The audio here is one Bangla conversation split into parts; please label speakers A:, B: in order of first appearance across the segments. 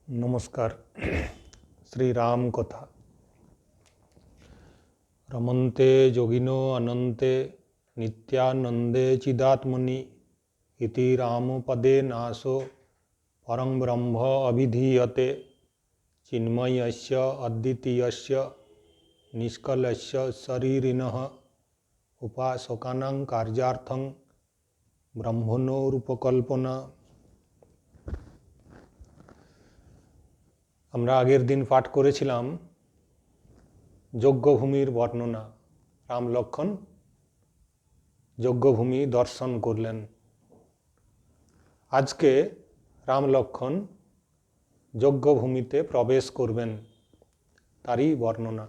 A: नमस्कार। श्री राम कथा। रमन्ते योगिनो अनन्ते नित्यानंदे चिदात्मनि इति रामपदे नासो परं ब्रह्म अभिधीयते चिन्मयस्य अद्वितीयस्य निष्कलस्य शरीरिणः उपासकानां कार्यार्थं ब्रह्मणोरुपकल्पना। আমরা আগের দিন পাঠ করেছিলাম যজ্ঞভূমির বর্ণনা। রাম লক্ষ্মণ যজ্ঞভূমি দর্শন করলেন। আজকে রাম লক্ষ্মণ যজ্ঞভূমিতে প্রবেশ করবেন, তারই বর্ণনা।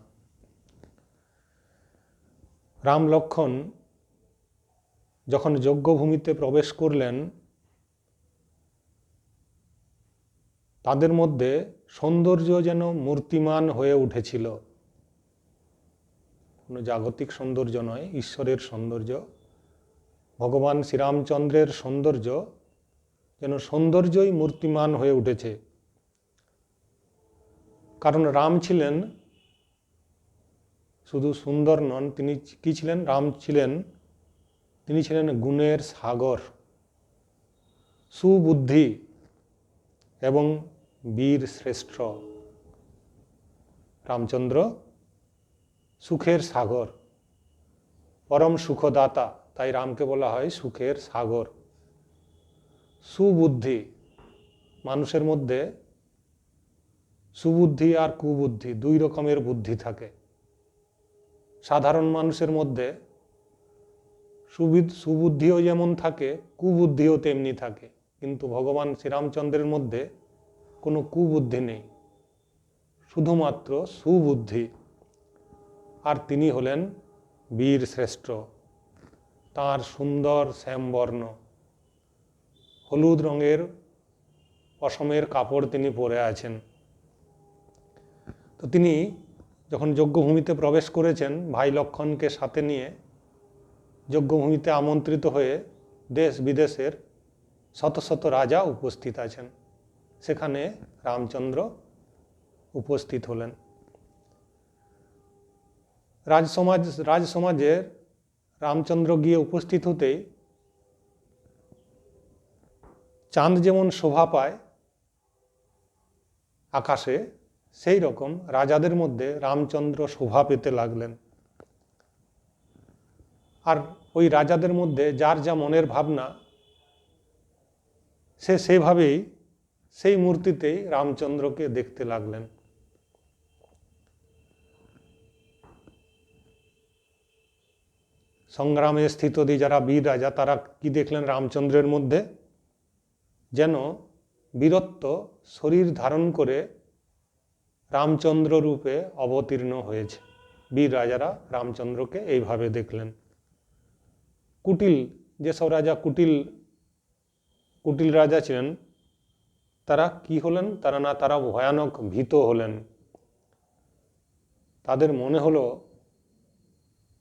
A: রাম লক্ষ্মণ যখন যজ্ঞভূমিতে প্রবেশ করলেন, তাদের মধ্যে সৌন্দর্য যেন মূর্তিমান হয়ে উঠেছিল। কোনো জাগতিক সৌন্দর্য নয়, ঈশ্বরের সৌন্দর্য, ভগবান শ্রীরামচন্দ্রের সৌন্দর্য যেন সৌন্দর্যই মূর্তিমান হয়ে উঠেছে। কারণ রাম ছিলেন শুধু সুন্দর নন, তিনি কি ছিলেন? রাম ছিলেন, তিনি ছিলেন গুণের সাগর, সুবুদ্ধি এবং বীর শ্রেষ্ঠ। রামচন্দ্র সুখের সাগর, পরম সুখদাতা, তাই রামকে বলা হয় সুখের সাগর। সুবুদ্ধি, মানুষের মধ্যে সুবুদ্ধি আর কুবুদ্ধি দুই রকমের বুদ্ধি থাকে। সাধারণ মানুষের মধ্যে সুবুদ্ধিও যেমন থাকে, কুবুদ্ধিও তেমনি থাকে। কিন্তু ভগবান শ্রীরামচন্দ্রের মধ্যে কোনো কুবুদ্ধি নেই, শুধুমাত্র সুবুদ্ধি। আর তিনি হলেন বীর শ্রেষ্ঠ। তাঁর সুন্দর শ্যামবর্ণ, হলুদ রঙের পশমের কাপড় তিনি পরে আছেন। তো তিনি যখন যজ্ঞভূমিতে প্রবেশ করেছেন, ভাই লক্ষ্মণকে সাথে নিয়ে যজ্ঞভূমিতে আমন্ত্রিত হয়ে দেশ বিদেশের শত শত রাজা উপস্থিত আছেন। সেখানে রামচন্দ্র উপস্থিত হলেন। রাজসমাজের রামচন্দ্র গিয়ে উপস্থিত হতেই চাঁদ যেমন শোভা পায় আকাশে, সেই রকম রাজাদের মধ্যে রামচন্দ্র শোভা পেতে লাগলেন। আর ওই রাজাদের মধ্যে যার যা মনের ভাবনা, সে সেভাবেই সেই মূর্তিতেই রামচন্দ্রকে দেখতে লাগলেন। সংগ্রামে স্থিতদি যারা বীর রাজা, তারা কি দেখলেন রামচন্দ্রের মধ্যে? যেন বীরত্ব শরীর ধারণ করে রামচন্দ্র রূপে অবতীর্ণ হয়েছে। বীর রাজারা রামচন্দ্রকে এইভাবে দেখলেন। কুটিল যেসব রাজা কুটিল রাজা ছিলেন, তারা কি হলেন? তারা ভয়ানক ভীত হলেন। তাদের মনে হলো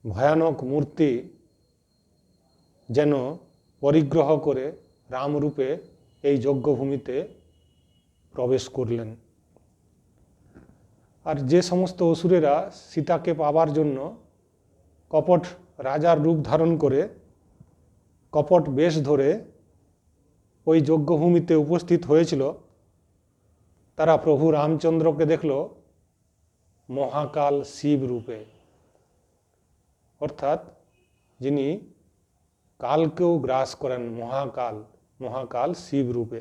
A: ভয়ানক মূর্তি যেন পরিগ্রহ করে রামরূপে এই যজ্ঞভূমিতে প্রবেশ করলেন। আর যে সমস্ত অসুরেরা সীতাকে পাবার জন্য কপট রাজার রূপ ধারণ করে কপট বেশ ধরে ওই যজ্ঞভূমিতে উপস্থিত হয়েছিল, তারা প্রভু রামচন্দ্রকে দেখল মহাকাল শিব রূপে, অর্থাৎ যিনি কালকেও গ্রাস করেন, মহাকাল শিব রূপে।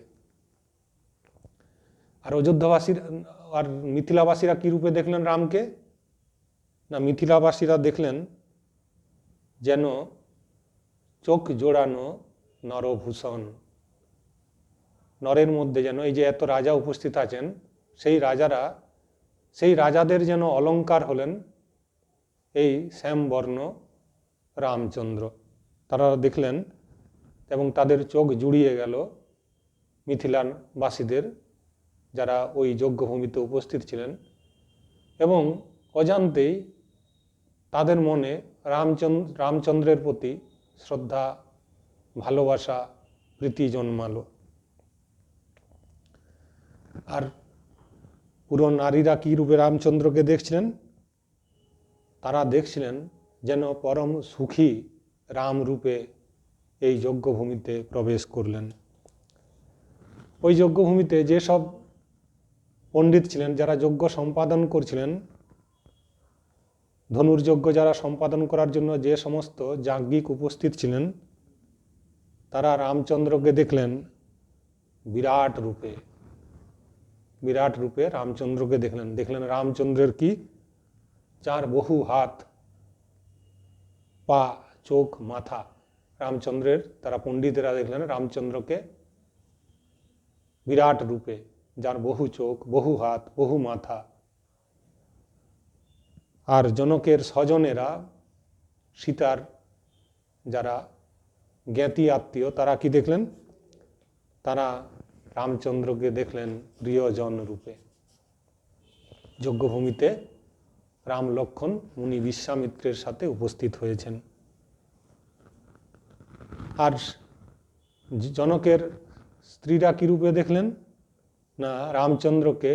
A: আর অযোধ্যাবাসীর আর মিথিলাবাসীরা কি রূপে দেখলেন রামকে? না, মিথিলাবাসীরা দেখলেন যেন চোখ জোড়ানো নরভূষণ। নরের মধ্যে যেন এই যে এত রাজা উপস্থিত আছেন, সেই রাজাদের যেন অলঙ্কার হলেন এই শ্যামবর্ণ রামচন্দ্র। তারা দেখলেন এবং তাদের চোখ জুড়িয়ে গেল মিথিলাবাসীদের, যারা ওই যজ্ঞভূমিতে উপস্থিত ছিলেন। এবং অজান্তেই তাদের মনে রামচন্দ্রের প্রতি শ্রদ্ধা, ভালোবাসা, প্রীতি জন্মালো। আর পুরো নারীরা কী রূপে রামচন্দ্রকে দেখছিলেন? তারা দেখছিলেন যেন পরম সুখী রাম রূপে এই যজ্ঞভূমিতে প্রবেশ করলেন। ওই যজ্ঞভূমিতে যেসব পণ্ডিত ছিলেন, যারা যজ্ঞ সম্পাদন করছিলেন, ধনুর্যজ্ঞ যারা সম্পাদন করার জন্য যে সমস্ত যাজ্ঞিক উপস্থিত ছিলেন, তারা রামচন্দ্রকে দেখলেন বিরাট রূপে। বিরাট রূপে রামচন্দ্রকে দেখলেন রামচন্দ্রের কি 4 বহু হাত, পা, চোখ, মাথা। রামচন্দ্রের তারা পণ্ডিতেরা দেখলেন রামচন্দ্রকে বিরাট রূপে, যার বহু চোখ, বহু হাত, বহু মাথা। আর জনকের স্বজনেরা, সীতার যারা জ্ঞাতি আত্মীয়, তারা কি দেখলেন? তারা রামচন্দ্রকে দেখলেন প্রিয়জন রূপে। যজ্ঞভূমিতে রাম লক্ষ্মণ মুনি বিশ্বামিত্রের সাথে উপস্থিত হয়েছেন। আর জনকের স্ত্রীরা কি রূপে দেখলেন? না, রামচন্দ্রকে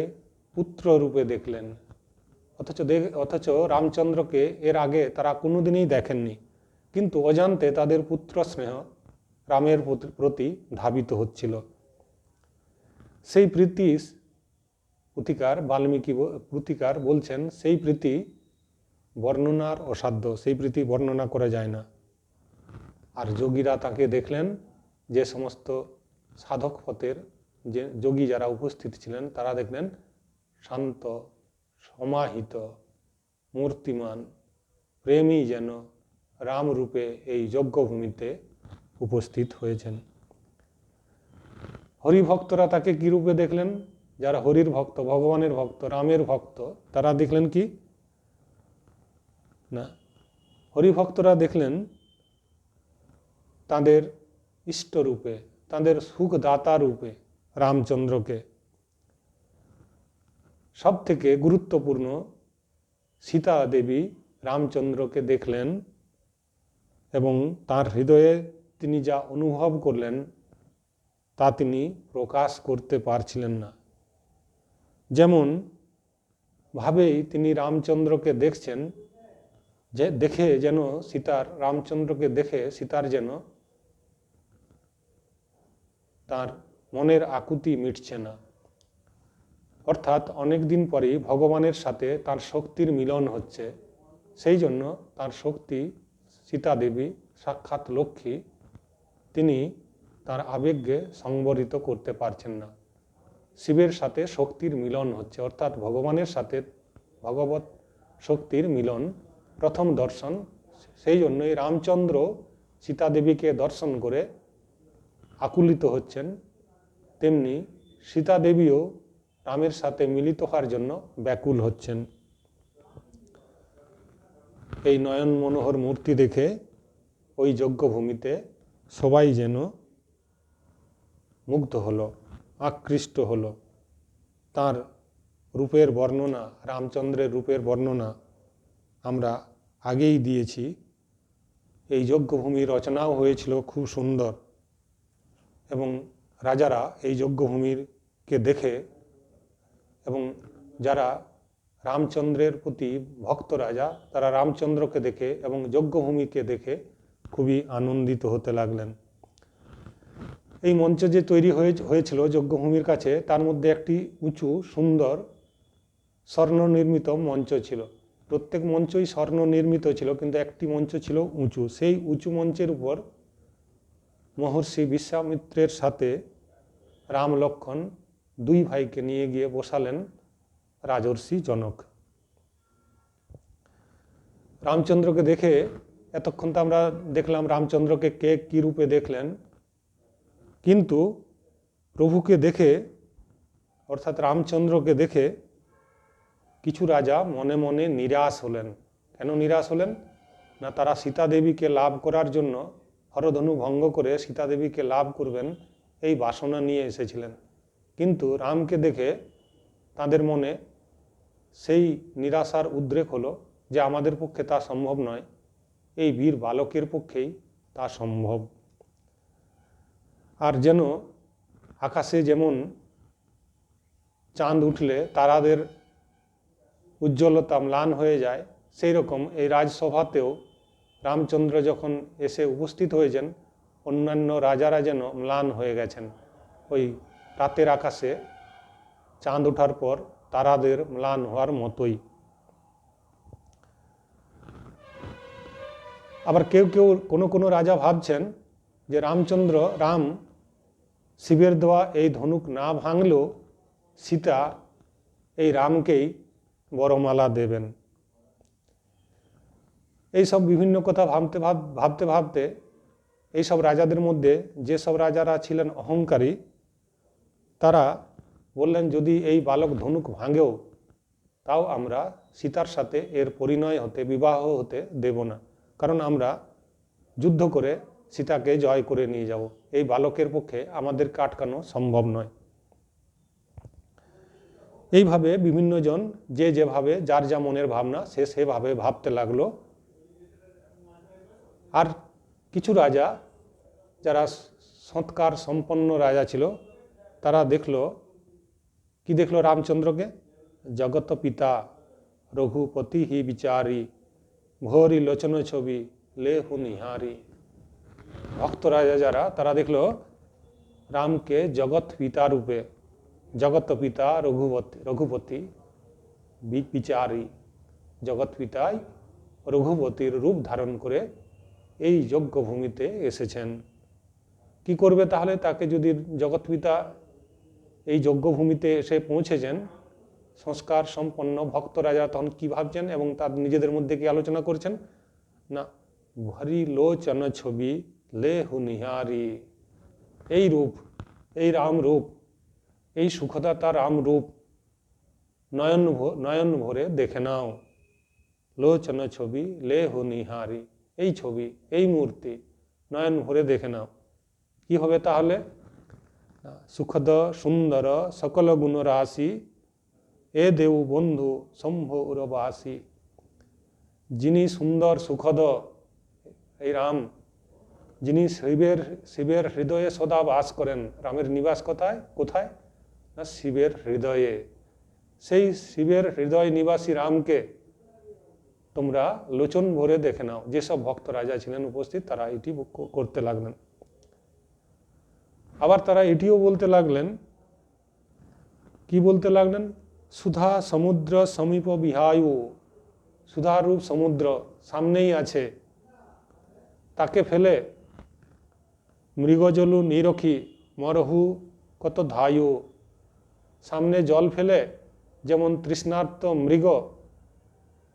A: পুত্র রূপে দেখলেন। অথচ রামচন্দ্রকে এর আগে তারা কোনোদিনই দেখেননি, কিন্তু অজান্তে তাদের পুত্র স্নেহ রামের প্রতি ধাবিত হচ্ছিল। সেই প্রীতি পুতিকার, বাল্মীকি পুতিকার বলছেন, সেই প্রীতি বর্ণনার অসাধ্য, সেই প্রীতি বর্ণনা করা যায় না। আর যোগীরা তাকে দেখলেন, যে সমস্ত সাধক পথের যে যোগী যারা উপস্থিত ছিলেন, তারা দেখলেন শান্ত, সমাহিত, মূর্তিমান, প্রেমী যেন রাম রূপে এই যজ্ঞভূমিতে উপস্থিত হয়েছেন। হরিভক্তরা তাকে কি রূপে দেখলেন? যারা হরির ভক্ত, ভগবানের ভক্ত, রামের ভক্ত, তারা দেখলেন কি না, হরিভক্তরা দেখলেন তাদের ইষ্ট রূপে, তাদের সুখদাতা রূপে রামচন্দ্রকে। সব থেকে গুরুত্বপূর্ণ, সীতা দেবী রামচন্দ্রকে দেখলেন এবং তার হৃদয়ে তিনি যা অনুভব করলেন তা তিনি প্রকাশ করতে পারছিলেন না। যেমন ভাবেই তিনি রামচন্দ্রকে দেখছেন, যে দেখে যেন রামচন্দ্রকে দেখে সীতার যেন তার মনের আকুতি মিটছে না। অর্থাৎ অনেক দিন পরেই ভগবানের সাথে তার শক্তির মিলন হচ্ছে, সেই জন্য তার শক্তি, সীতা দেবী সাক্ষাৎ লক্ষ্মী, তিনি তার আবেগকে সংবরিত করতে পারছেন না। শিবের সাথে শক্তির মিলন হচ্ছে, অর্থাৎ ভগবানের সাথে ভগবত শক্তির মিলন, প্রথম দর্শন। সেই জন্যই রামচন্দ্র সীতা দেবীকে দর্শন করে আকুলিত হচ্ছেন, তেমনি সীতা দেবীও রামের সাথে মিলিত হওয়ার জন্য ব্যাকুল হচ্ছেন। এই নয়ন মনোহর মূর্তি দেখে ওই যজ্ঞভূমিতে সবাই যেন মুগ্ধ হলো, আকৃষ্ট হলো। তার রূপের বর্ণনা, রামচন্দ্রের রূপের বর্ণনা আমরা আগেই দিয়েছি। এই যজ্ঞভূমি রচনাও হয়েছিল খুব সুন্দর, এবং রাজারা এই যজ্ঞভূমিকে দেখে, এবং যারা রামচন্দ্রের প্রতি ভক্ত রাজা, তারা রামচন্দ্রকে দেখে এবং যজ্ঞভূমিকে দেখে খুবই আনন্দিত হতে লাগলেন। এই মঞ্চ যে তৈরি হয়েছিল যজ্ঞভূমির কাছে, তার মধ্যে একটি উঁচু সুন্দর স্বর্ণ নির্মিত মঞ্চ ছিল। প্রত্যেক মঞ্চই স্বর্ণ নির্মিত ছিল, কিন্তু একটি মঞ্চ ছিল উঁচু। সেই উঁচু মঞ্চের উপর মহর্ষি বিশ্বামিত্রের সাথে রাম লক্ষ্মণ দুই ভাইকে নিয়ে গিয়ে বসালেন রাজর্ষি জনক। রামচন্দ্রকে দেখে, এতক্ষণ তো আমরা দেখলাম রামচন্দ্রকে কে কী রূপে দেখলেন, কিন্তু প্রভুকে দেখে, অর্থাৎ রামচন্দ্রকে দেখে কিছু রাজা মনে মনে নিরাশ হলেন। কেন নিরাশ হলেন? না, তারা সীতা দেবীকে লাভ করার জন্য হরধনু ভঙ্গ করে সীতা দেবীকে লাভ করবেন এই বাসনা নিয়ে এসেছিলেন, কিন্তু রামকে দেখে তাদের মনে সেই নিরাশার উদ্রেক হলো যে আমাদের পক্ষে তা সম্ভব নয়, এই বীর বালকের পক্ষেই তা সম্ভব। আর যেন আকাশে যেমন চাঁদ উঠলে তারাদের উজ্জ্বলতা ম্লান হয়ে যায়, সেই রকম এই রাজসভাতেও রামচন্দ্র যখন এসে উপস্থিত হয়েছেন, অন্যান্য রাজারা যেন ম্লান হয়ে গেছেন। ওই রাতের আকাশে চাঁদ ওঠার পর তারাদের ম্লান হওয়ার মতোই। আবার কেউ কেউ কোনো কোনো রাজা ভাবছেন যে রাম শিবের দেওয়া এই ধনুক না ভাঙলেও সীতা এই রামকেই বরমালা দেবেন। এইসব বিভিন্ন কথা ভাবতে ভাবতে এইসব রাজাদের মধ্যে যেসব রাজারা ছিলেন অহংকারী, তারা বললেন যদি এই বালক ধনুক ভাঙেও তাও আমরা সীতার সাথে এর পরিণয় হতে, বিবাহ হতে দেব না, কারণ আমরা যুদ্ধ করে সীতাকে জয় করে নিয়ে যাব, এই বালকের পক্ষে আমাদের আটকানো সম্ভব নয়। এইভাবে বিভিন্ন জন যে যেভাবে যার যা মনের ভাবনা সে সেভাবে ভাবতে লাগলো। আর কিছু রাজা যারা সৎকার সম্পন্ন রাজা ছিল, তারা কি দেখলো রামচন্দ্রকে? জগত পিতা রঘুপতি হি বিচারি, ভরি লোচন ছবি লেহু নিহারি। ভক্ত রাজা যারা, তারা দেখলো রামকে জগৎ পিতা রূপে, জগত পিতা রঘুপতি বিচারি, জগৎ পিতাই রঘুপতির রূপ ধারণ করে এই যজ্ঞভূমিতে এসেছেন। কি করবে তাহলে তাকে, যদি জগৎ পিতা এই যজ্ঞভূমিতে এসে পৌঁছেছেন? সংস্কার সম্পন্ন ভক্ত রাজা তখন কি ভাবছেন এবং তার নিজেদের মধ্যে কি আলোচনা করছেন? না, ভরি লোচন ছবি লেহু নিহারি, এই রূপ, এই রাম রূপ, এই সুখদাতা রাম রূপ নয়ন ভরে দেখে নাও। লোচন ছবি লেহু নিহারি, এই ছবি, এই মূর্তি নয়ন ভরে দেখে নাও। কি হবে তাহলে? সুখদ সুন্দর সকল গুণ রাশি, এ দেউ বন্ধু শম্ভ উরবাসী। যিনি সুন্দর সুখদ এই রাম, যিনি শিবের হৃদয়ে সদা বাস করেন। রামের নিবাস কোথায়? না, শিবের হৃদয়ে। সেই শিবের হৃদয় নিবাসী রামকে তোমরা লোচন ভরে দেখে নাও। যেসব ভক্ত রাজা ছিলেন উপস্থিত, তারা এটি করতে লাগলেন। আবার তারা এটিও বলতে লাগলেন, কি বলতে লাগলেন? সুধা সমুদ্র সমীপ বিহায়ু, সুধারূপ সমুদ্র সামনেই আছে, তাকে ফেলে মৃগজলু নিরখি মরহু কত ধায়ু। সামনে জল ফেলে যেমন তৃষ্ণার্ত মৃগ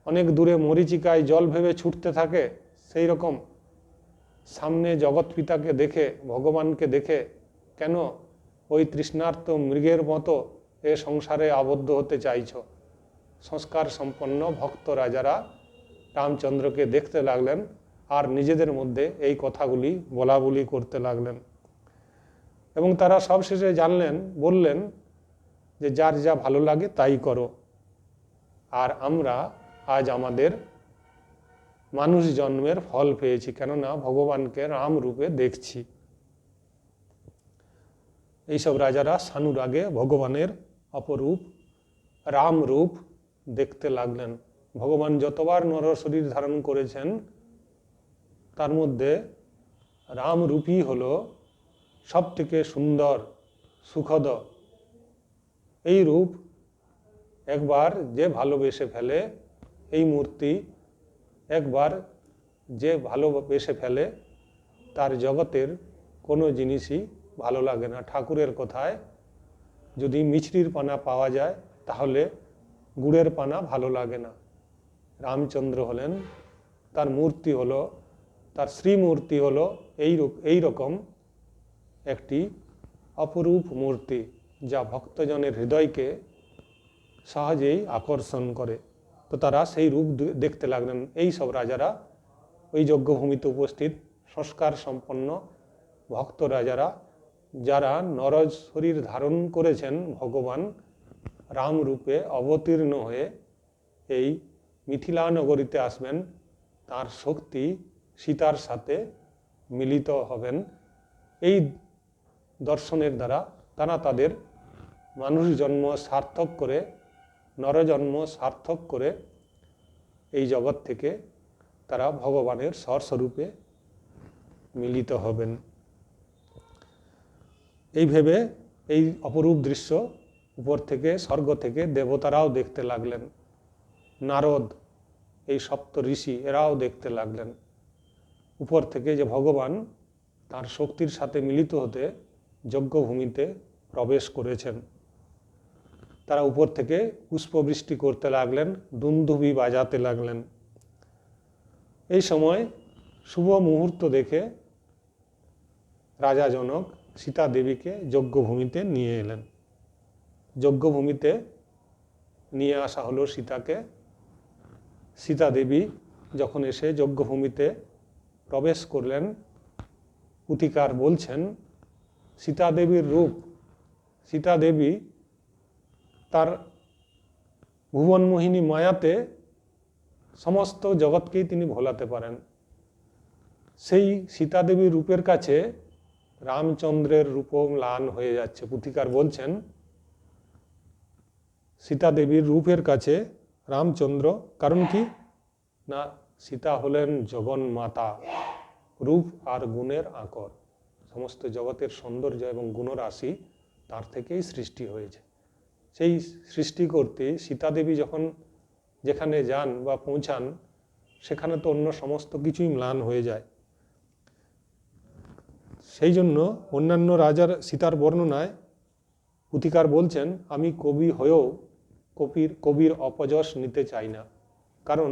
A: অনেক দূরে মরীচিকায় জল ভেবে ছুটতে থাকে, সেই রকম সামনে জগৎ পিতাকে দেখে, ভগবানকে দেখে কেন ওই তৃষ্ণার্ত মৃগের মতো এ সংসারে আবদ্ধ হতে চাইছ? সংস্কার সম্পন্ন ভক্ত রাজারা রামচন্দ্রকে দেখতে লাগলেন আর নিজেদের মধ্যে এই কথাগুলি বলাবলি করতে লাগলেন। এবং তারা সবশেষে বললেন যে যার যা ভালো লাগে তাই করো, আর আমরা আজ আমাদের মানুষ জন্মের ফল পেয়েছি, কেননা ভগবানকে রাম রূপে দেখছি। এইসব রাজারা সানুরাগে ভগবানের অপরূপ রাম রূপ দেখতে লাগলেন। ভগবান যতবার নর শরীর ধারণ করেছেন, তার মধ্যে রাম রূপই হল সব থেকে সুন্দর, সুখদ। এই রূপ একবার যে ভালোবেসে ফেলে, এই মূর্তি একবার যে ভালোবেসে ফেলে, তার জগতের কোনো জিনিসই ভালো লাগে না। ঠাকুরের কথায়, যদি মিছরির পানা পাওয়া যায় তাহলে গুড়ের পানা ভালো লাগে না। রামচন্দ্র হলেন, তার মূর্তি হলো, তার শ্রীমূর্তি হলো এই রকম একটি অপরূপ মূর্তি, যা ভক্তজনের হৃদয়কে সহজেই আকর্ষণ করে। তো তারা সেই রূপ দেখতে লাগলেন। এই সব রাজারা, ওই যজ্ঞভূমিতে উপস্থিত সংস্কার সম্পন্ন ভক্ত রাজারা, যারা নর শরীর ধারণ করেছেন ভগবান রাম রূপে অবতীর্ণ হয়ে এই মিথিলা নগরীতে আসবেন, তার শক্তি সীতার সাথে মিলিত হবেন, এই দর্শনের দ্বারা তারা তাদের মানুষ জন্ম সার্থক করে, নরজন্ম সার্থক করে এই জগৎ থেকে তারা ভগবানের স্বস্বরূপে মিলিত হবেন। এই ভেবে এই অপরূপ দৃশ্য উপর থেকে, স্বর্গ থেকে দেবতারাও দেখতে লাগলেন। নারদ, এই সপ্ত ঋষি, এরাও দেখতে লাগলেন উপর থেকে যে ভগবান তার শক্তির সাথে মিলিত হতে যজ্ঞভূমিতে প্রবেশ করেছেন। তারা উপর থেকে পুষ্পবৃষ্টি করতে লাগলেন, দুন্দুভি বাজাতে লাগলেন। এই সময় শুভ মুহূর্ত দেখে রাজা জনক সীতা দেবীকে যজ্ঞভূমিতে নিয়ে এলেন। যজ্ঞভূমিতে নিয়ে আসা হলো সীতাকে। সীতা দেবী যখন এসে যজ্ঞভূমিতে প্রবেশ করলেন, পুথিকার বলছেন সীতা দেবীর রূপ, সীতা দেবী তার ভুবনমোহিনী মায়াতে সমস্ত জগৎকেই তিনি ভোলাতে পারেন। সেই সীতা দেবীর রূপের কাছে রামচন্দ্রের রূপও ম্লান হয়ে যাচ্ছে। পুথিকার বলছেন সীতা দেবীর রূপের কাছে রামচন্দ্র, কারণ কি না, সীতা হলেন জগন্মাতা, রূপ আর গুণের আকর। সমস্ত জগতের সৌন্দর্য এবং গুণরাশি তার থেকেই সৃষ্টি হয়েছে। সেই সৃষ্টি করতে সীতা দেবী যখন যেখানে যান বা পৌঁছান, সেখানে তো অন্য সমস্ত কিছুই ম্লান হয়ে যায়। সেই জন্য অন্যান্য রাজার সীতার বর্ণনায় পুথিকার বলছেন, আমি কবি হয়েও কবির অপযশ নিতে চাই না, কারণ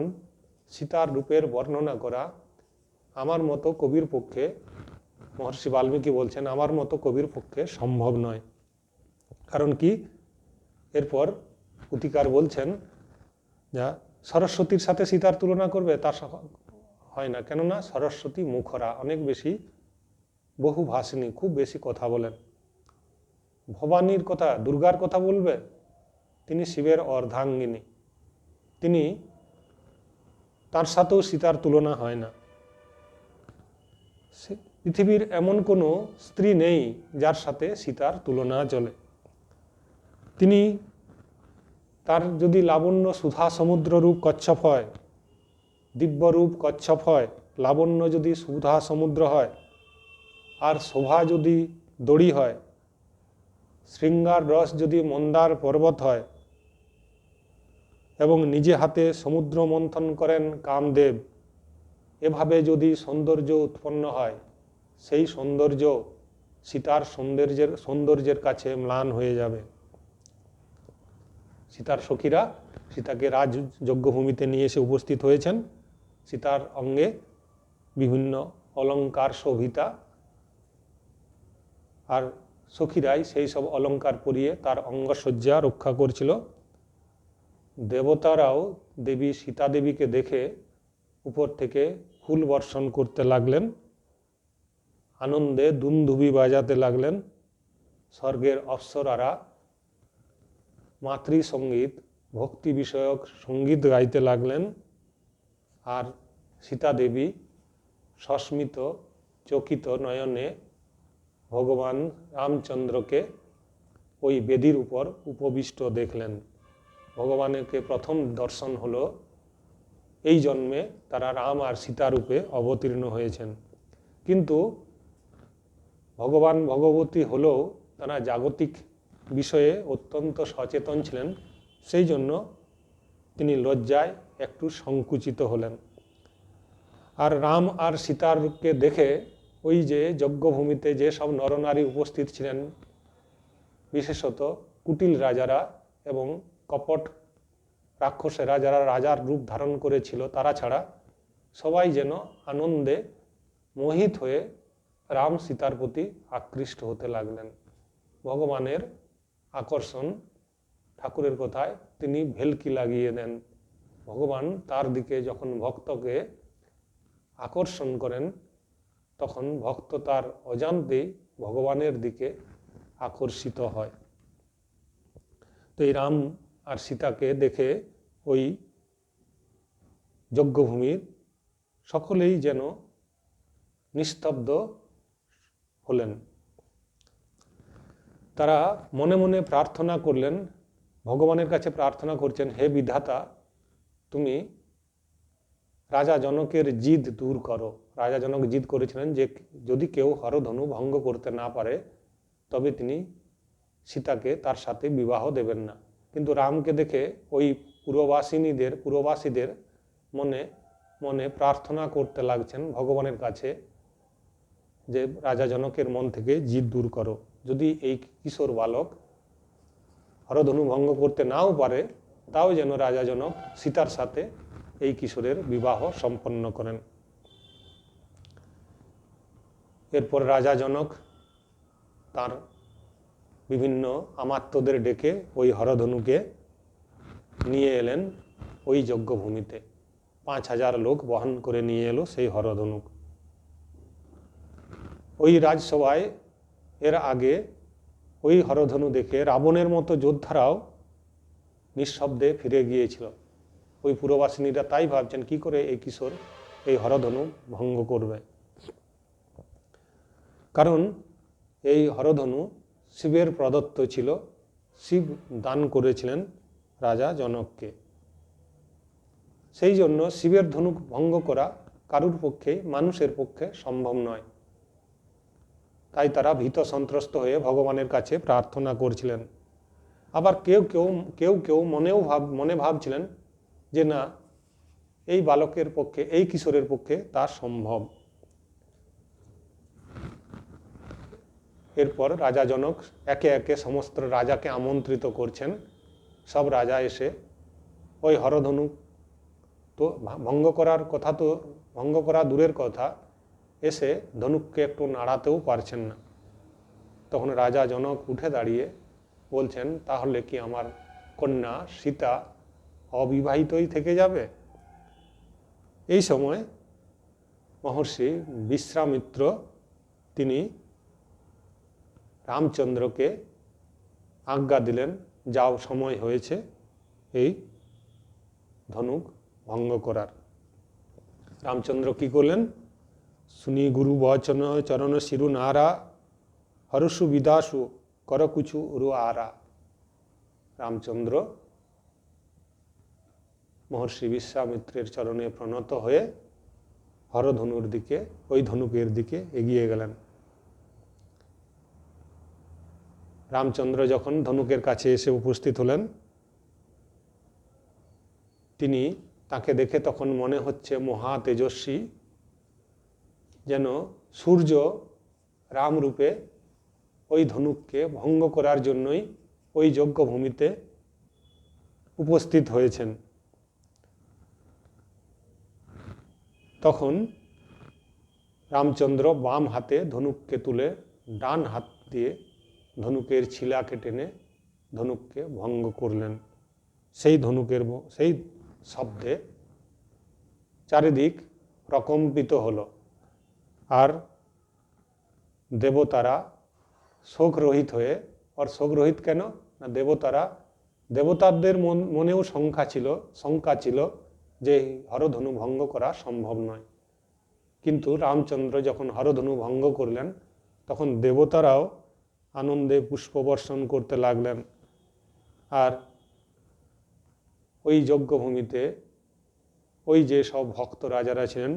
A: সীতার রূপের বর্ণনা করা আমার মতো কবির পক্ষে, মহর্ষি বাল্মীকি বলছেন, আমার মতো কবির পক্ষে সম্ভব নয়। কারণ কি, এরপর পুথিকার বলছেন যা সরস্বতীর সাথে সীতার তুলনা করবে, তা হয় না। কেননা সরস্বতী মুখরা, অনেক বেশি বহুভাষিনী, খুব বেশি কথা বলেন। ভবানীর কথা, দুর্গার কথা বলবে, তিনি শিবের অর্ধাঙ্গিনী, তিনি, তার সাথেও সীতার তুলনা হয় না। পৃথিবীর এমন কোনো স্ত্রী নেই যার সাথে সীতার তুলনা চলে। তিনি, তার যদি লাবণ্য সুধা সমুদ্র রূপ কচ্ছপ হয়, দিব্যরূপ কচ্ছপ হয়, লাবণ্য যদি সুধা সমুদ্র হয়, আর শোভা যদি দড়ি হয়, শৃঙ্গার রস যদি মন্দার পর্বত হয়, এবং নিজে হাতে সমুদ্র মন্থন করেন কামদেব, এভাবে যদি সৌন্দর্য উৎপন্ন হয়, সেই সৌন্দর্য সীতার সৌন্দর্যের কাছে ম্লান হয়ে যাবে। সীতার সখীরা সীতাকে রাজ যজ্ঞভূমিতে নিয়ে এসে উপস্থিত হয়েছেন। সীতার অঙ্গে বিভিন্ন অলঙ্কার শোভিতা, আর সখীরাই সেই সব অলঙ্কার পরিয়ে তার অঙ্গসজ্জা রক্ষা করছিল। দেবতারাও দেবী সীতা দেবীকে দেখে উপর থেকে ফুল বর্ষণ করতে লাগলেন, আনন্দে দুন্দুভি বাজাতে লাগলেন। স্বর্গের অপ্সরারা মাতৃসঙ্গীত, ভক্তি বিষয়ক সঙ্গীত গাইতে লাগলেন। আর সীতা দেবী সস্মিত চকিত নয়নে ভগবান রামচন্দ্রকে ওই বেদির উপর উপবিষ্ট দেখলেন। ভগবানকে প্রথম দর্শন হলো এই জন্মে তারা রাম আর সীতা রূপে অবতীর্ণ হয়েছেন। কিন্তু ভগবান ভগবতী হলেও তারা জাগতিক বিষয়ে অত্যন্ত সচেতন ছিলেন, সেই জন্য তিনি লজ্জায় একটু সংকুচিত হলেন। আর রাম আর সীতার রূপকে দেখে ওই যে যজ্ঞভূমিতে যে সব নরনারী উপস্থিত ছিলেন, বিশেষত কুটিল রাজারা এবং কপট রাক্ষসেরা যারা রাজার রূপ ধারণ করেছিল, তারা ছাড়া সবাই যেন আনন্দে মোহিত হয়ে রাম সীতার প্রতি আকৃষ্ট হতে লাগলেন। ভগবানের আকর্ষণ, ঠাকুরের কথায় তিনি ভেলকি লাগিয়ে দেন। ভগবান তার দিকে যখন ভক্তকে আকর্ষণ করেন, তখন ভক্ত তার অজান্তেই ভগবানের দিকে আকর্ষিত হয়। তো এই রাম আর সীতাকে দেখে ওই যজ্ঞভূমির সকলেই যেন নিস্তব্ধ হলেন। তারা মনে মনে প্রার্থনা করলেন, ভগবানের কাছে প্রার্থনা করছেন, হে বিধাতা, তুমি রাজা জনকের জিদ দূর করো। রাজা জনক জিদ করেছিলেন যে যদি কেউ হরধনু ভঙ্গ করতে না পারে তবে তিনি সীতাকে তার সাথে বিবাহ দেবেন না। কিন্তু রামকে দেখে ওই পুরবাসীদের মনে মনে প্রার্থনা করতে লাগছেন ভগবানের কাছে যে রাজা জনকের মন থেকে জিদ দূর করো। যদি এই কিশোর বালক হরধনু ভঙ্গ করতে নাও পারে তাও যেন রাজা জনক সীতার সাথে এই কিশোরের বিবাহ সম্পন্ন করেন। এরপর রাজা জনক তার বিভিন্ন আমাত্যদের ডেকে ওই হরধনুকে নিয়ে এলেন ওই যজ্ঞভূমিতে। 5000 লোক বহন করে নিয়ে এলো সেই হরধনুক। ওই রাজসভায় এর আগে ওই হরধনু দেখে রাবণের মতো যোদ্ধারাও নিঃশব্দে ফিরে গিয়েছিল। ওই পুরবাসিনীরা তাই ভাবছেন কি করে এই কিশোর এই হরধনু ভঙ্গ করবে, কারণ এই হরধনু শিবের প্রদত্ত ছিল, শিব দান করেছিলেন রাজা জনককে। সেই জন্য শিবের ধনুক ভঙ্গ করা কারুর পক্ষে, মানুষের পক্ষে সম্ভব নয়। তাই তারা ভীত সন্ত্রস্ত হয়ে ভগবানের কাছে প্রার্থনা করছিলেন। আবার কেউ কেউ মনে ভাবছিলেন যে না, এই বালকের পক্ষে, এই কিশোরের পক্ষে তা সম্ভব। এরপর রাজা জনক একে একে সমস্ত রাজাকে আমন্ত্রিত করছেন। সব রাজা এসে ওই হরধনু তো ভঙ্গ করা দূরের কথা, এসে ধনুককে একটু নাড়াতেও পারছেন না। তখন রাজা জনক উঠে দাঁড়িয়ে বলছেন, তাহলে কি আমার কন্যা সীতা অবিবাহিতই থেকে যাবে? এই সময় মহর্ষি বিশ্বামিত্র তিনি রামচন্দ্রকে আজ্ঞা দিলেন, যাও, সময় হয়েছে এই ধনুক ভঙ্গ করার। রামচন্দ্র কি করলেন? শুনি গুরু বচন চরণ শিরু নারা, হরসু বিদাসু করকুচু উরু আরা। রামচন্দ্র মহর্ষি বিশ্বামিত্রের চরণে প্রণত হয়ে হরধনুর দিকে, ওই ধনুকের দিকে এগিয়ে গেলেন। রামচন্দ্র যখন ধনুকের কাছে এসে উপস্থিত হলেন, তিনি তাকে দেখে তখন মনে হচ্ছে মহা তেজস্বী, যেন সূর্য রামরূপে ওই ধনুককে ভঙ্গ করার জন্যই ওই যজ্ঞভূমিতে উপস্থিত হয়েছেন। তখন রামচন্দ্র বাম হাতে ধনুককে তুলে ডান হাত দিয়ে ধনুকের ছিলাকে টেনে ধনুককে ভঙ্গ করলেন। সেই শব্দে চারিদিক প্রকম্পিত হলো, আর দেবতারা শোকরহিত হয়ে, আর শোকরহিত কেন না, দেবতাদের মনেও শঙ্কা ছিল যে হরধনু ভঙ্গ করা সম্ভব নয়। কিন্তু রামচন্দ্র যখন হরধনু ভঙ্গ করলেন তখন দেবতারাও আনন্দে পুষ্পবর্ষণ করতে লাগলেন। আর ওই যজ্ঞভূমিতে ওই যে সব ভক্ত রাজারা ছিলেন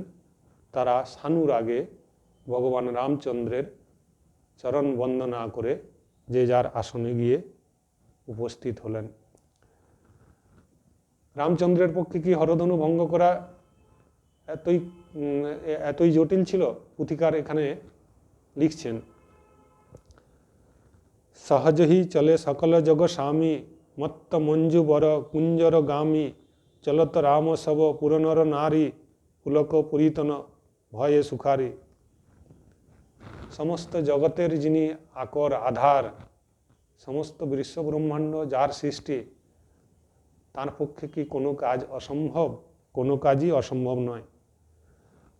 A: তারা সানুর আগে ভগবান রামচন্দ্রের চরণ বন্দনা করে যে যার আসনে গিয়ে উপস্থিত হলেন। রামচন্দ্রের পক্ষে কি হরধনু ভঙ্গ করা এতই জটিল ছিল? পুথিকার এখানে লিখছেন, সহজহি চলে সকল জগ স্বামী, মত্ত মঞ্জু বর কুঞ্জর গামী, চলত রাম সব পুরনর নারী, পুলক পুরীতন ভয়ে সুখারী। সমস্ত জগতের যিনি আকর আধার, সমস্ত বিশ্ব ব্রহ্মাণ্ড যার সৃষ্টি, তার পক্ষে কি কোনো কাজ অসম্ভব? কোনো কাজই অসম্ভব নয়।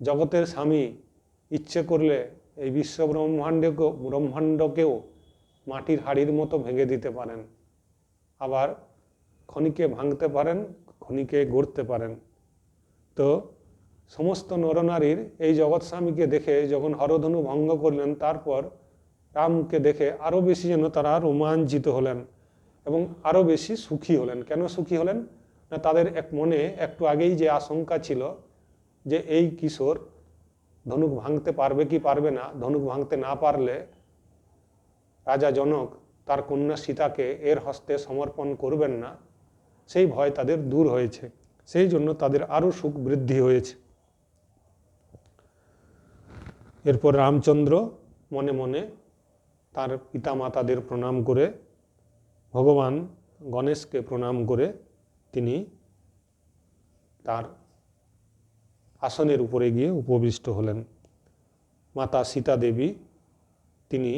A: জগতের স্বামী ইচ্ছে করলে এই বিশ্ব ব্রহ্মাণ্ডকেও মাটির হাড়ির মতো ভেঙে দিতে পারেন, আবার খনিকে ভাঙতে পারেন, খনিকে গড়তে পারেন। তো সমস্ত নরনারীর এই জগৎস্বামীকে দেখে যখন হরধনু ভঙ্গ করলেন, তারপর রামকে দেখে আরও বেশি যেন তারা রোমাঞ্চিত হলেন এবং আরও বেশি সুখী হলেন। কেন সুখী হলেন না, তাদের এক মনে একটু আগেই যে আশঙ্কা ছিল যে এই কিশোর ধনুক ভাঙতে পারবে কি পারবে না, ধনুক ভাঙতে না পারলে রাজা জনক তার কন্যা সীতাকে এর হস্তে সমর্পণ করবেন না, সেই ভয় তাদের দূর হয়েছে। সেই জন্য তাদের আরও সুখ বৃদ্ধি হয়েছে। এরপর রামচন্দ্র মনে মনে তার পিতামাতাদের প্রণাম করে, ভগবান গণেশকে প্রণাম করে তিনি তার আসনের উপরে গিয়ে উপবিষ্ট হলেন। মাতা সীতা দেবী তিনি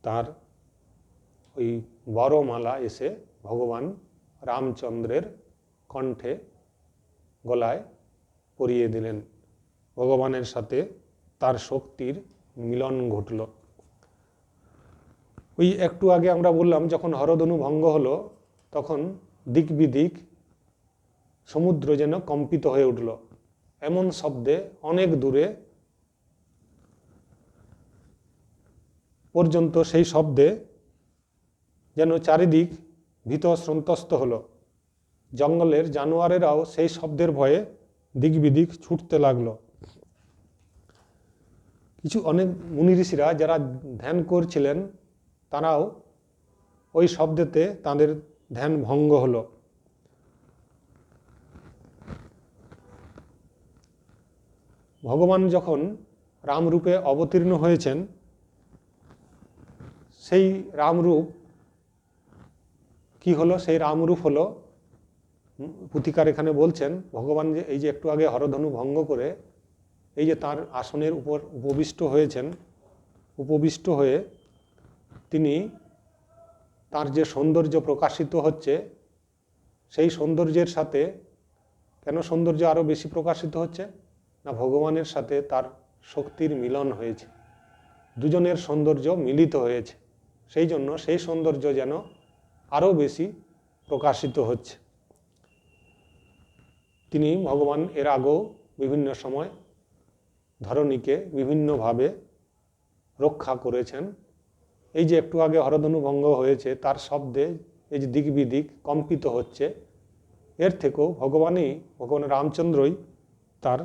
A: তার ওই বরমালা এসে ভগবান রামচন্দ্রের কণ্ঠে গলায় পরিয়ে দিলেন। ভগবানের সাথে তার শক্তির মিলন ঘটল। ওই একটু আগে আমরা বললাম যখন হরধনু ভঙ্গ হলো তখন দিক বিদিক সমুদ্র যেন কম্পিত হয়ে উঠল। এমন শব্দে অনেক দূরে পর্যন্ত সেই শব্দে যেন চারিদিক ভীত সন্ত্রস্ত হলো। জঙ্গলের জানোয়ারেরাও সেই শব্দের ভয়ে দিক বিদিক ছুটতে লাগলো। কিছু অনেক মুনি ঋষিরা যারা ধ্যান করছিলেন তারাও ওই শব্দেতে তাদের ধ্যান ভঙ্গ হলো। ভগবান যখন রামরূপে অবতীর্ণ হয়েছেন, সেই রামরূপ কি হলো? সেই রামরূপ হলো, পুথিকার এখানে বলছেন, ভগবান যে এই যে একটু আগে হরধনু ভঙ্গ করে এই যে তার আসনের উপর উপবিষ্ট হয়েছেন, উপবিষ্ট হয়ে তিনি তার যে সৌন্দর্য প্রকাশিত হচ্ছে, সেই সৌন্দর্যের সাথে কেন সৌন্দর্য আরও বেশি প্রকাশিত হচ্ছে না, ভগবানের সাথে তার শক্তির মিলন হয়েছে, দুজনের সৌন্দর্য মিলিত হয়েছে, সেই জন্য সেই সৌন্দর্য যেন আরও বেশি প্রকাশিত হচ্ছে। তিনি ভগবান এর আগেও বিভিন্ন সময় ধরণীকে বিভিন্নভাবে রক্ষা করেছেন। এই যে একটু আগে হরধনু ভঙ্গ হয়েছে তার শব্দে এই যে দিক বিদিক কম্পিত হচ্ছে, এর থেকেও ভগবান রামচন্দ্রই তার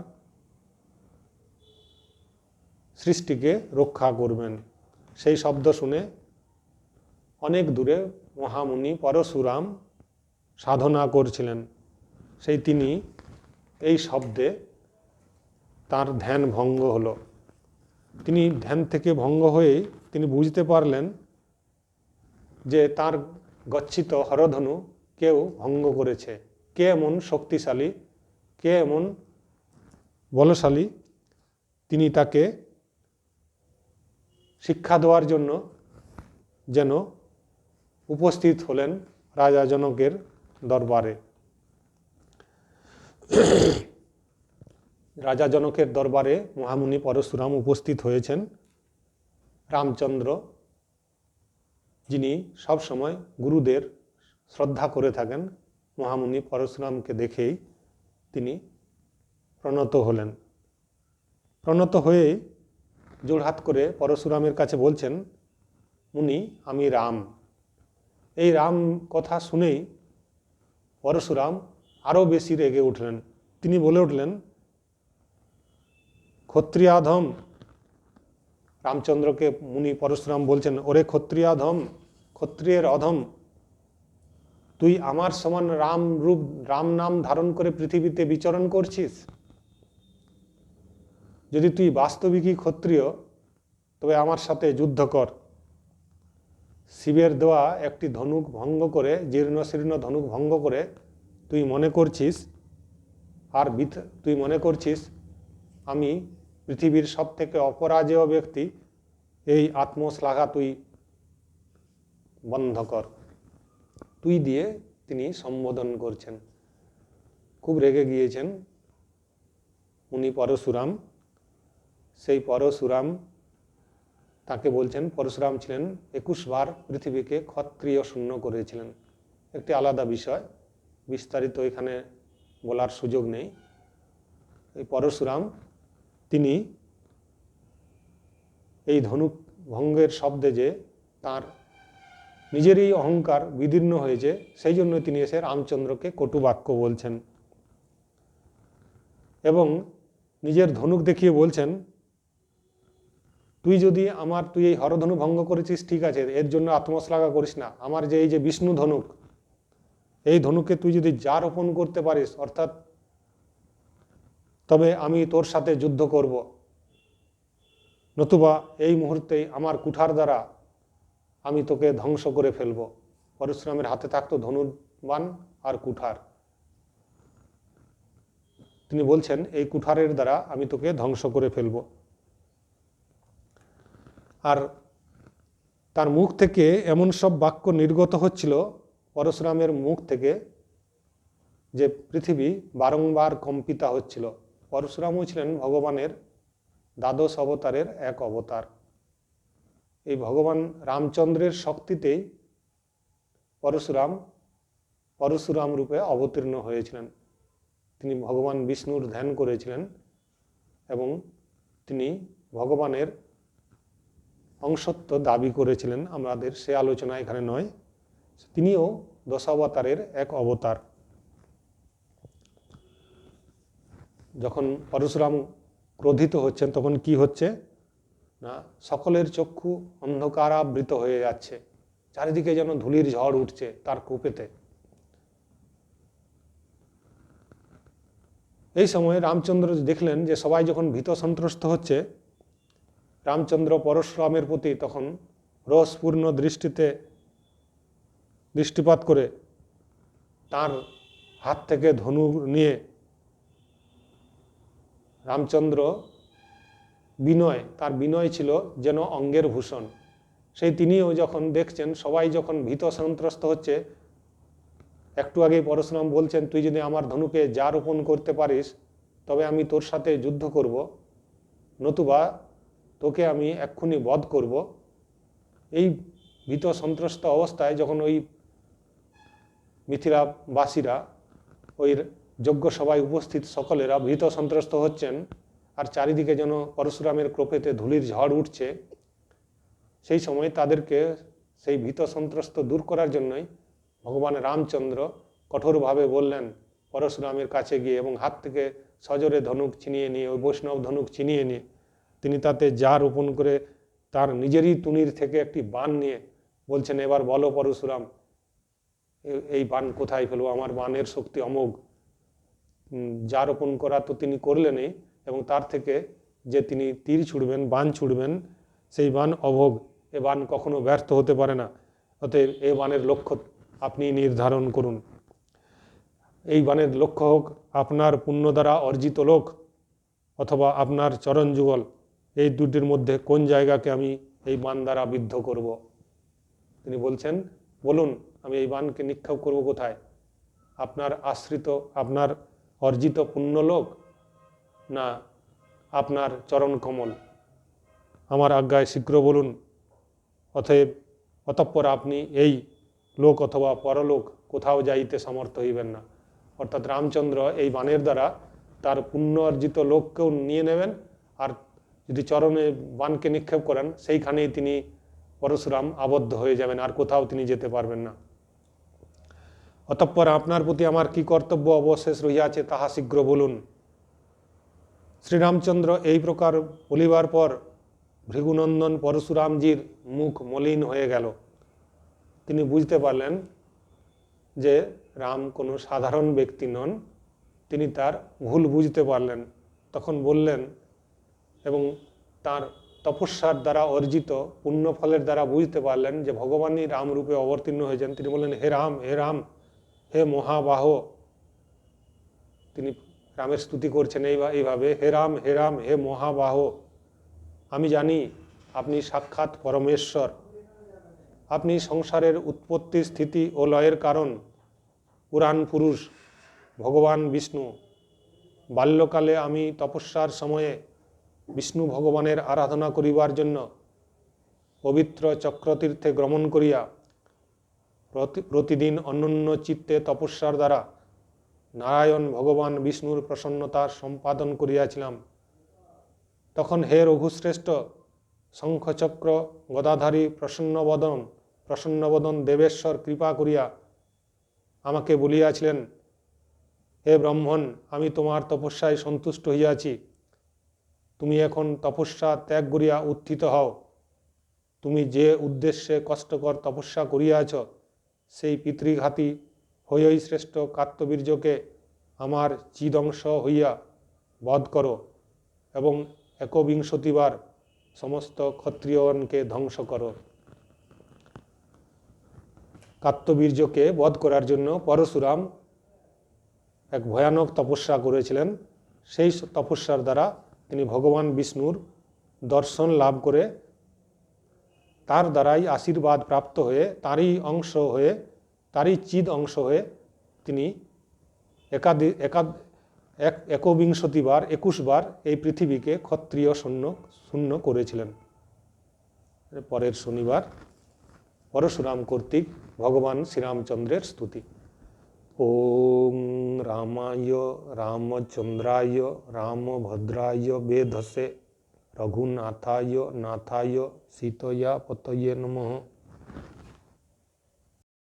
A: সৃষ্টিকে রক্ষা করবেন। সেই শব্দ শুনে অনেক দূরে মহামুনি পরশুরাম সাধনা করছিলেন, সেই তিনি এই শব্দে তার ধ্যান ভঙ্গ হলো। তিনি ধ্যান থেকে ভঙ্গ হয়ে তিনি বুঝতে পারলেন যে তার গচ্ছিত হরধনু কেউ ভঙ্গ করেছে। কে এমন শক্তিশালী, কে এমন বলশালী, তিনি তাকে শিক্ষা দেওয়ার জন্য যেন উপস্থিত হলেন রাজা জনকের দরবারে। রাজা জনকের দরবারে মহামুনি পরশুরাম উপস্থিত হয়েছেন। রামচন্দ্র, যিনি সব সময় গুরুদের শ্রদ্ধা করে থাকেন, মহামুনি পরশুরামকে দেখেই তিনি প্রণত হলেন। প্রণত হয়েই জোড়হাত করে পরশুরামের কাছে বলছেন, মুনি আমি রাম। এই রাম কথা শুনেই পরশুরাম আরও বেশি রেগে উঠলেন। তিনি বলে উঠলেন, ক্ষত্রিয়াধম। রামচন্দ্রকে মুনি পরশুরাম বলছেন, ওরে ক্ষত্রিয়াধম, ক্ষত্রিয়ের অধম, তুই আমার সমান রাম নাম ধারণ করে পৃথিবীতে বিচরণ করছিস? যদি তুই বাস্তবিকই ক্ষত্রিয় তবে আমার সাথে যুদ্ধ কর। শিবের দেওয়া একটি ধনুক ভঙ্গ করে, জীর্ণ শীর্ণ ধনুক ভঙ্গ করে তুই মনে করছিস আমি পৃথিবীর সব থেকে অপরাজেয় ব্যক্তি, এই আত্মশ্লাঘা তুই বন্ধ কর। তুই দিয়ে তিনি সম্বোধন করছেন। খুব রেগে গিয়েছেন উনি পরশুরাম। সেই পরশুরাম তাকে বলছেন, পরশুরাম ছিলেন 21 বার পৃথিবীকে ক্ষত্রিয় শূন্য করেছিলেন। একটি আলাদা বিষয়, বিস্তারিত এখানে বলার সুযোগ নেই। এই পরশুরাম তিনি এই ধনুক ভঙ্গের শব্দে যে তার নিজেরই অহংকার বিদীর্ণ হয়েছে, সেই জন্য তিনি এসে রামচন্দ্রকে কটু বাক্য বলছেন এবং নিজের ধনুক দেখিয়ে বলছেন, তুই এই হরধনু ভঙ্গ করেছিস ঠিক আছে, এর জন্য আত্মশ্লাঘা করিস না। আমার যে এই যে বিষ্ণু ধনুক, এই ধনুকে তুই যদি যা রোপণ করতে পারিস, অর্থাৎ তবে আমি তোর সাথে যুদ্ধ করব, নতুবা এই মুহূর্তেই আমার কুঠার দ্বারা আমি তোকে ধ্বংস করে ফেলব। পরশুরামের হাতে থাকতো ধনুর্বাণ আর কুঠার। তিনি বলছেন এই কুঠারের দ্বারা আমি তোকে ধ্বংস করে ফেলব। আর তার মুখ থেকে এমন সব বাক্য নির্গত হচ্ছিল পরশুরামের মুখ থেকে যে পৃথিবী বারংবার কম্পিতা হচ্ছিল। পরশুরামও ছিলেন ভগবানের দ্বাদশ অবতারের এক অবতার। এই ভগবান রামচন্দ্রের শক্তিতেই পরশুরাম রূপে অবতীর্ণ হয়েছিলেন। তিনি ভগবান বিষ্ণুর ধ্যান করেছিলেন এবং তিনি ভগবানের অংশত্ব দাবি করেছিলেন। আমাদের সে আলোচনা এখানে নয়। তিনিও দশাবতারের এক অবতার। যখন পরশুরাম ক্রোধিত হচ্ছেন তখন কি হচ্ছে না, সকলের চক্ষু অন্ধকারাবৃত হয়ে যাচ্ছে, চারিদিকে যেন ধুলির ঝড় উঠছে তার কোপেতে। এই সময় রামচন্দ্র দেখলেন যে সবাই যখন ভীত সন্ত্রস্ত হচ্ছে, রামচন্দ্র পরশুরামের প্রতি তখন রসপূর্ণ দৃষ্টিতে দৃষ্টিপাত করে তার হাত থেকে ধনু নিয়ে রামচন্দ্র তার বিনয় ছিল যেন অঙ্গের ভূষণ। সেই তিনিও যখন দেখছেন সবাই যখন ভীত সন্ত্রস্ত হচ্ছে, একটু আগেই পরশুরাম বলছেন তুই যদি আমার ধনুকে যা রোপণ করতে পারিস তবে আমি তোর সাথে যুদ্ধ করব, নতুবা তোকে আমি এক্ষুনি বধ করব। এই ভীত সন্ত্রস্ত অবস্থায় যখন ওই মিথিলাবাসীরা, ওই যজ্ঞ সভায় উপস্থিত সকলেরা ভীত সন্ত্রস্ত হচ্ছেন আর চারিদিকে যেন পরশুরামের কোপেতে ধুলির ঝড় উঠছে, সেই সময় তাদেরকে সেই ভীত সন্ত্রস্ত দূর করার জন্যই ভগবান রামচন্দ্র কঠোরভাবে বললেন পরশুরামের কাছে গিয়ে, এবং হাত থেকে সজোরে ধনুক ছিনিয়ে নিয়ে, ওই বৈষ্ণব ধনুক ছিনিয়ে নিয়ে তিনি তাতে যা রোপণ করে তার নিজেরই তুনির থেকে একটি বাণ নিয়ে বলছেন, এবার বলো পরশুরাম এই বাণ কোথায় ফেলবো, আমার বাণের শক্তি অমোঘ। যা রোপণ করা তো তিনি করলেনই, এবং তার থেকে যে তিনি তীর ছুড়বেন, বাণ ছুড়বেন, সেই বাণ অভোগ। এ বাণ কখনো ব্যর্থ হতে পারে না। অতএব এই বাণের লক্ষ্য আপনি নির্ধারণ করুন। এই বাণের লক্ষ্য হোক আপনার পুণ্য দ্বারা অর্জিত লোক অথবা আপনার চরণ যুগল, এই দুটির মধ্যে কোন জায়গাকে আমি এই বাণ দ্বারা বিদ্ধ করব। তিনি বলছেন বলুন আমি এই বাণকে নিক্ষেপ করব কোথায়, আপনার আশ্রিত, আপনার অর্জিত পুণ্যলোক না আপনার চরণ কমল, আমার আজ্ঞায় শীঘ্র বলুন। অতঃপর আপনি এই লোক অথবা পরলোক কোথাও যাইতে সমর্থ হইবেন না। অর্থাৎ রামচন্দ্র এই বাণের দ্বারা তার পুণ্য অর্জিত লোককেও নিয়ে নেবেন, আর যদি চরণে বাণকে নিক্ষেপ করেন সেইখানেই তিনি পরশুরাম আবদ্ধ হয়ে যাবেন, আর কোথাও তিনি যেতে পারবেন না। অতঃপর আপনার প্রতি আমার কি কর্তব্য অবশেষ রহিয়াছে তাহা শীঘ্র বলুন। শ্রীরামচন্দ্র এই প্রকার বলিবার পর ভৃগুনন্দন পরশুরামজির মুখ মলিন হয়ে গেল। তিনি বুঝতে পারলেন যে রাম কোনো সাধারণ ব্যক্তি নন, তিনি তার ভুল বুঝতে পারলেন। তখন বললেন এবং তার তপস্যার দ্বারা অর্জিত পুণ্যফলের দ্বারা বুঝতে পারলেন যে ভগবানই রামরূপে অবতীর্ণ হয়েছেন। তিনি বললেন, হে রাম, হে রাম, হে মহাবাহ। তিনি রামের স্তুতি করছেন এইভাবে, হে রাম, হে রাম, হে মহাবাহ, আমি জানি আপনি সাক্ষাৎ পরমেশ্বর, আপনি সংসারের উৎপত্তি, স্থিতি ও লয়ের কারণ, পুরাণ পুরুষ ভগবান বিষ্ণু। বাল্যকালে আমি তপস্যার সময়ে বিষ্ণু ভগবানের আরাধনা করিবার জন্য পবিত্র চক্রতীর্থে গমন করিয়া প্রতিদিন অনন্য চিত্তে তপস্যার দ্বারা নারায়ণ ভগবান বিষ্ণুর প্রসন্নতা সম্পাদন করিয়াছিলাম। তখন হে রঘুশ্রেষ্ঠ, শঙ্খচক্র গদাধারী প্রসন্নবদন দেবেশ্বর কৃপা করিয়া আমাকে বলিয়াছিলেন, হে ব্রাহ্মণ, আমি তোমার তপস্যায় সন্তুষ্ট হইয়াছি। তুমি এখন তপস্যা ত্যাগ করিয়া উত্থিত হও। তুমি যে উদ্দেশ্যে কষ্টকর তপস্যা করিয়াছ, সেই পিতৃঘাতী হইয়াই শ্রেষ্ঠ কার্তবীর্যকে আমার চিদংশ হইয়া বধ করো এবং একবিংশতিবার সমস্ত ক্ষত্রিয়গণকে ধ্বংস করো। কার্তবীর্যকে বধ করার জন্য পরশুরাম এক ভয়ানক তপস্যা করেছিলেন। সেই তপস্যার দ্বারা তিনি ভগবান বিষ্ণুর দর্শন লাভ করে তার দ্বারাই আশীর্বাদ প্রাপ্ত হয়ে তারই চিদ অংশ হয়ে তিনি 21 বার এই পৃথিবীকে ক্ষত্রিয় শূন্য করেছিলেন। পরের শনিবার পরশুরাম কর্তৃক ভগবান শ্রীরামচন্দ্রের স্তুতি। ওম রামায় রামচন্দ্রায় রামভদ্রায় বেধসে রঘুনাথায় নাথায় সীতয়া পতয়ে নমঃ।